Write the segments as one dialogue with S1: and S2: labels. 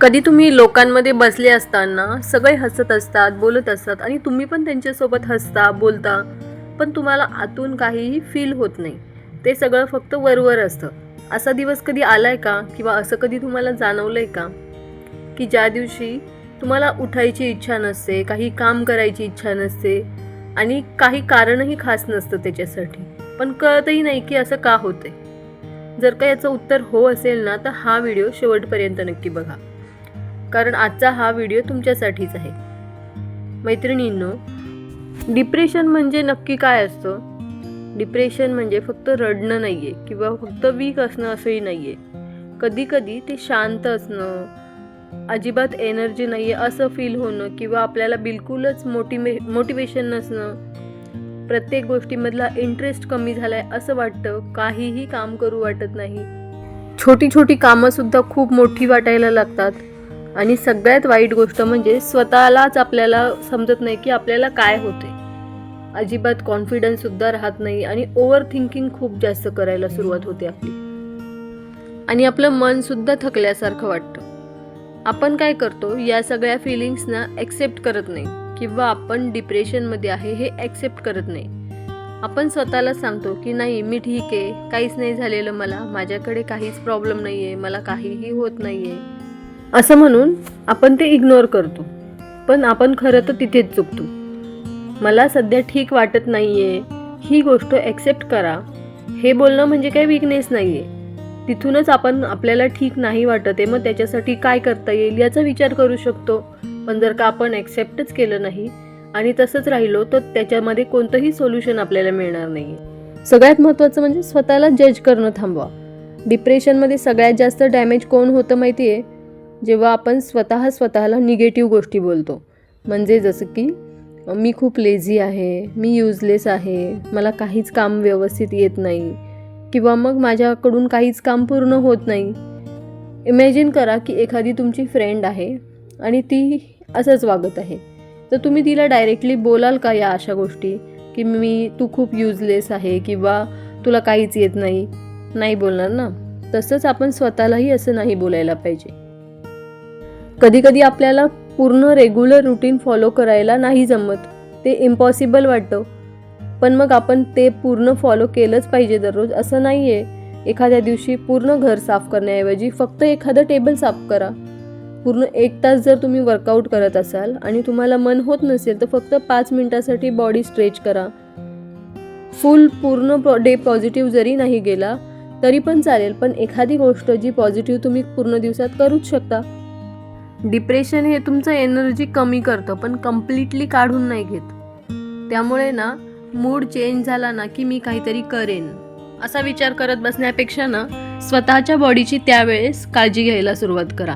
S1: कधी तुम्ही लोकांमध्ये बसले असताना सगळे हसत असतात, बोलत असतात आणि तुम्ही पण त्यांच्यासोबत हसता, बोलता, पण तुम्हाला आतून काहीही फील होत नाही. ते सगळं फक्त वरवर असतं. असा दिवस कधी आलाय का? किंवा असं कधी तुम्हाला जाणवलंय का? की ज्या दिवशी तुम्हाला उठायची इच्छा नसते, काही काम करायची इच्छा नसते आणि काही कारणही खास नसतं त्याच्यासाठी. पण कळतही नाही की असं का होतंय. जर का याचं उत्तर हो असेल ना, तर हा व्हिडिओ शेवटपर्यंत नक्की बघा. कारण आजचा हा व्हिडिओ तुमच्यासाठीच आहे. मैत्रिणींनो, डिप्रेशन म्हणजे नक्की काय असतं? डिप्रेशन म्हणजे फक्त रडणं नाहीये किंवा फक्त वीक असणं असंही नाहीये. कधी कधी ते शांत असणं, अजिबात एनर्जी नाहीये असं फील होणं किंवा आपल्याला बिलकुलच मोटिवेशन नसणं, प्रत्येक गोष्टीमधला इंटरेस्ट कमी झालाय असं वाटतं, काहीही काम करू वाटत नाही, छोटी छोटी कामं सुद्धा खूप मोठी वाटायला लागतात. आणि सगळ्यात वाईट गोष्ट म्हणजे स्वतःलाच आपल्याला समजत नाही की आपल्याला काय होते. अजिबात कॉन्फिडन्स सुद्धा राहत नाही आणि ओव्हर थिंकिंग खूप जास्त करायला सुरुवात होते आपली. आणि आपलं मन सुद्धा थकल्यासारखं वाटतं. आपण काय करतो, या सगळ्या फिलिंग्सना ॲक्सेप्ट करत नाही किंवा आपण डिप्रेशनमध्ये आहे हे ॲक्सेप्ट करत नाही. आपण स्वतःला सांगतो की नाही, मी ठीक आहे, काहीच नाही झालेलं मला, माझ्याकडे काहीच प्रॉब्लेम नाही आहे, मला काहीही होत नाही आहे असं म्हणून आपण ते इग्नोर करतो. पण आपण खरं तर तिथेच चुकतो. मला सध्या ठीक वाटत नाहीये ही गोष्ट ॲक्सेप्ट करा, हे बोलणं म्हणजे काही वीकनेस नाहीये. तिथूनच आपण आपल्याला ठीक नाही वाटत आहे, मग त्याच्यासाठी काय करता येईल याचा विचार करू शकतो. पण जर का आपण ॲक्सेप्टच केलं नाही आणि तसंच राहिलो तर त्याच्यामध्ये कोणतंही सोल्युशन आपल्याला मिळणार नाही. सगळ्यात महत्त्वाचं म्हणजे स्वतःला जज करणं थांबवा. डिप्रेशनमध्ये सगळ्यात जास्त डॅमेज कोण होतं माहिती आहे? जेव्हा आपण स्वतःला निगेटिव्ह गोष्टी बोलतो. म्हणजे जसं की मी खूप लेझी आहे, मी युजलेस आहे, मला काहीच काम व्यवस्थित येत नाही, किंवा मग माझ्याकडून काहीच काम पूर्ण होत नाही. इमॅजिन करा की एखादी तुमची फ्रेंड आहे आणि ती असंच वागत आहे, तर तुम्ही तिला डायरेक्टली बोलाल का या अशा गोष्टी की तू खूप युजलेस आहे किंवा तुला काहीच येत नाही? नाही बोलणार ना. तसंच आपण स्वतःलाही असं नाही बोलायला पाहिजे. कधी कधी आपल्याला पूर्ण रेग्युलर रुटीन फॉलो करायला नाही जमत, ते इम्पॉसिबल वाटतं. पण मग आपण ते पूर्ण फॉलो केलंच पाहिजे दररोज असं नाही आहे. एखाद्या दिवशी पूर्ण घर साफ करण्याऐवजी फक्त एखादं टेबल साफ करा. पूर्ण 1 तास जर तुम्ही वर्कआउट करत असाल आणि तुम्हाला मन होत नसेल तर फक्त 5 मिनिटासाठी बॉडी स्ट्रेच करा. पूर्ण डे पॉझिटिव्ह जरी नाही गेला तरी पण चालेल, पण एखादी गोष्ट जी पॉझिटिव्ह तुम्ही पूर्ण दिवसात करूच शकता. डिप्रेशन हे तुमचं एनर्जी कमी करतं, पण कम्प्लिटली काढून नाही घेत. त्यामुळे ना, मूड चेंज झाला ना की मी काहीतरी करेन असा विचार करत बसण्यापेक्षा ना, स्वतःच्या बॉडीची त्यावेळेस काळजी घ्यायला सुरुवात करा.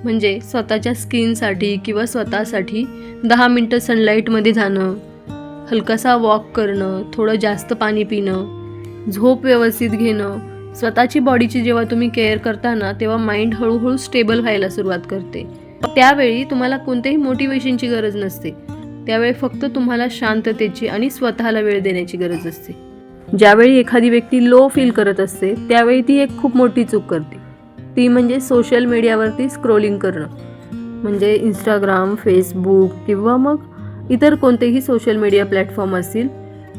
S1: म्हणजे स्वतःच्या स्किनसाठी किंवा स्वतःसाठी 10 मिनटं सनलाईटमध्ये जाणं, हलकासा वॉक करणं, थोडं जास्त पाणी पिणं, झोप व्यवस्थित घेणं. स्वतःची बॉडीची जेव्हा तुम्ही केअर करता ना, तेव्हा माइंड हळूहळू स्टेबल व्हायला सुरुवात करते. त्यावेळी तुम्हाला कोणत्याही मोटिवेशनची गरज नसते. त्यावेळी फक्त तुम्हाला शांततेची आणि स्वतःला वेळ देण्याची गरज असते. ज्यावेळी एखादी व्यक्ती लो फील करत असते त्यावेळी ती एक खूप मोठी चूक करते. ती म्हणजे सोशल मीडियावरती स्क्रोलिंग करणं. म्हणजे इंस्टाग्राम, फेसबुक किंवा मग इतर कोणतेही सोशल मीडिया प्लॅटफॉर्म असतील,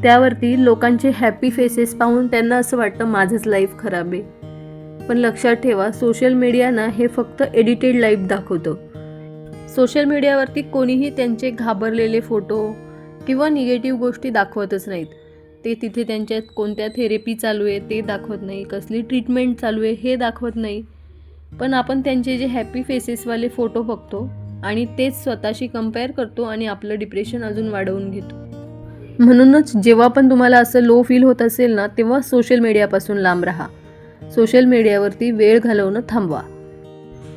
S1: त्यावरती लोकांचे हॅपी फेसेस पाहून त्यांना असं वाटतं माझंच लाईफ खराब आहे. पण लक्षात ठेवा, सोशल मीडिया ना हे फक्त एडिटेड लाईफ दाखवतं. सोशल मीडियावरती कोणीही त्यांचे घाबरलेले फोटो किंवा निगेटिव्ह गोष्टी दाखवतच नाहीत. ते तिथे त्यांच्यात कोणत्या थेरपी चालू आहे ते दाखवत नाही, कसली ट्रीटमेंट चालू आहे हे दाखवत नाही. पण आपण त्यांचे जे हॅपी फेसेसवाले फोटो बघतो आणि तेच स्वतःशी कंपेअर करतो आणि आपलं डिप्रेशन अजून वाढवून घेतो. म्हणूनच जेव्हा पण तुम्हाला असं लो फील होत असेल ना, तेव्हा सोशल मीडियापासून लांब राहा. सोशल मीडियावरती वेळ घालवणं थांबवा.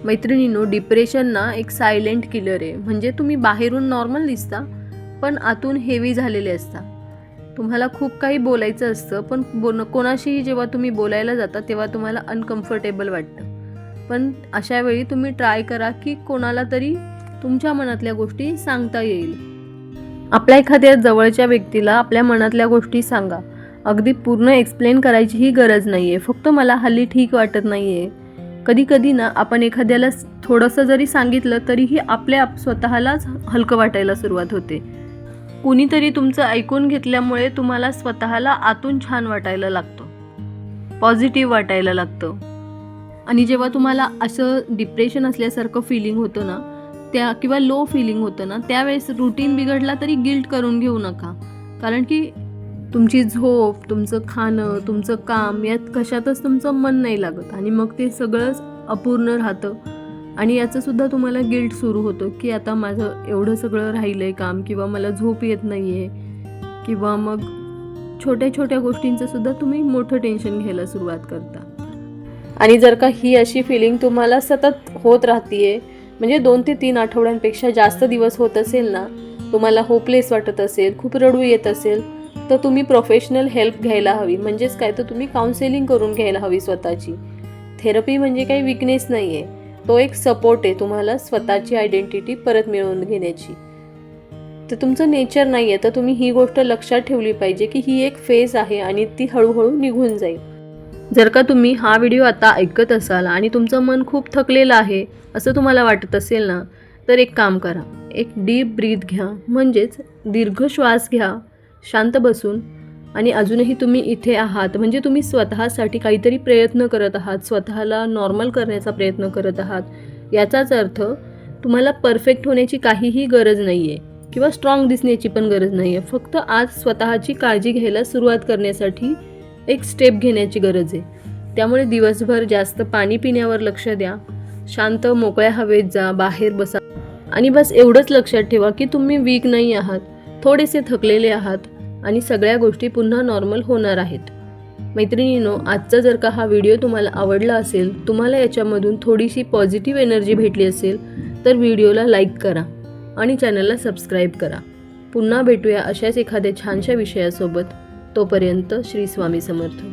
S1: मैत्रिणींनो, डिप्रेशन ना एक सायलेंट किलर आहे. म्हणजे तुम्ही बाहेरून नॉर्मल दिसता पण आतून हेवी झालेले असता. तुम्हाला खूप काही बोलायचं असतं, पण कोणाशीही जेव्हा तुम्ही बोलायला जाता तेव्हा तुम्हाला अनकम्फर्टेबल वाटतं. पण अशा वेळी तुम्ही ट्राय करा की कोणाला तरी तुमच्या मनातल्या गोष्टी सांगता येईल. आपल्या एखाद्या जवळच्या व्यक्तीला आपल्या मनातल्या गोष्टी सांगा. अगदी पूर्ण एक्सप्लेन करायचीही गरज नाही आहे. फक्त मला हल्ली ठीक वाटत नाही आहे कधी कधी ना आपण एखाद्याला थोडंसं जरी सांगितलं तरीही आपल्या स्वतःलाच हलकं वाटायला सुरुवात होते. कुणीतरी तुमचं ऐकून घेतल्यामुळे तुम्हाला स्वतःला आतून छान वाटायला लागतं, पॉझिटिव्ह वाटायला लागतं. आणि जेव्हा तुम्हाला असं डिप्रेशन असल्यासारखं फिलिंग होतं ना किंवा लो फिलिंग होतं ना, त्यावेळेस रुटीन बिघडला तरी गिल्ट करून घेऊ नका. कारण की तुमची झोप, तुमचं खाणं, तुमचं काम यात कशातच तुमचं मन नाही लागत आणि मग ते सगळंच अपूर्ण राहतं. आणि याचंसुद्धा तुम्हाला गिल्ट सुरू होतं की आता माझं एवढं सगळं राहिलं आहे काम, किंवा मला झोप येत नाही आहे, किंवा मग छोट्या छोट्या गोष्टींचंसुद्धा तुम्ही मोठं टेन्शन घ्यायला सुरुवात करता. आणि जर का ही अशी फिलिंग तुम्हाला सतत होत राहतीये, म्हणजे 2 ते 3 आठवड्यांपेक्षा जास्त दिवस होत असेल ना, तुम्हाला होपलेस वाटत असेल, खूप रडू येत असेल, तर तुम्ही प्रोफेशनल हेल्प घ्यायला हवी. म्हणजेच काय, तर तुम्ही काउन्सिलिंग करून घ्यायला हवी स्वतःची. थेरपी म्हणजे काही विकनेस नाही आहे, तो एक सपोर्ट आहे तुम्हाला स्वतःची आयडेंटिटी परत मिळवून घेण्याची. तर तुमचं नेचर नाही आहे, तर तुम्ही ही गोष्ट लक्षात ठेवली पाहिजे की ही एक फेज आहे आणि ती हळूहळू निघून जाईल. जर का तुम्ही हा व्हिडिओ आता ऐकत असाल आणि तुमचं मन खूप थकलेलं आहे असं तुम्हाला वाटत असेल ना, तर एक काम करा, एक डीप ब्रीथ घ्या, म्हणजेच दीर्घ श्वास घ्या शांत बसून. आणि अजूनही तुम्ही इथे आहात, म्हणजे तुम्ही स्वतःसाठी काहीतरी प्रयत्न करत आहात, स्वतःला नॉर्मल करण्याचा प्रयत्न करत आहात. याचाच अर्थ तुम्हाला परफेक्ट होण्याची काहीही गरज नाही आहे किंवा स्ट्रॉंग दिसण्याची पण गरज नाही आहे. फक्त आज स्वतःची काळजी घ्यायला सुरुवात करण्यासाठी एक स्टेप घेण्याची गरज आहे. त्यामुळे दिवसभर जास्त पाणी पिण्यावर लक्ष द्या, शांत मोकळ्या हवेत जा, बाहेर बसा आणि बस एवढंच लक्षात ठेवा की तुम्ही वीक नाही आहात, थोडेसे थकलेले आहात आणि सगळ्या गोष्टी पुन्हा नॉर्मल होणार आहेत. मैत्रिणींनो, आजचा जर का हा व्हिडिओ तुम्हाला आवडला असेल, तुम्हाला याच्यामधून थोडीशी पॉझिटिव्ह एनर्जी भेटली असेल, तर व्हिडिओला लाईक करा आणि चॅनलला सबस्क्राईब करा. पुन्हा भेटूया अशाच एखाद्या छानशा विषयासोबत. तोपर्यंत श्री स्वामी समर्थ.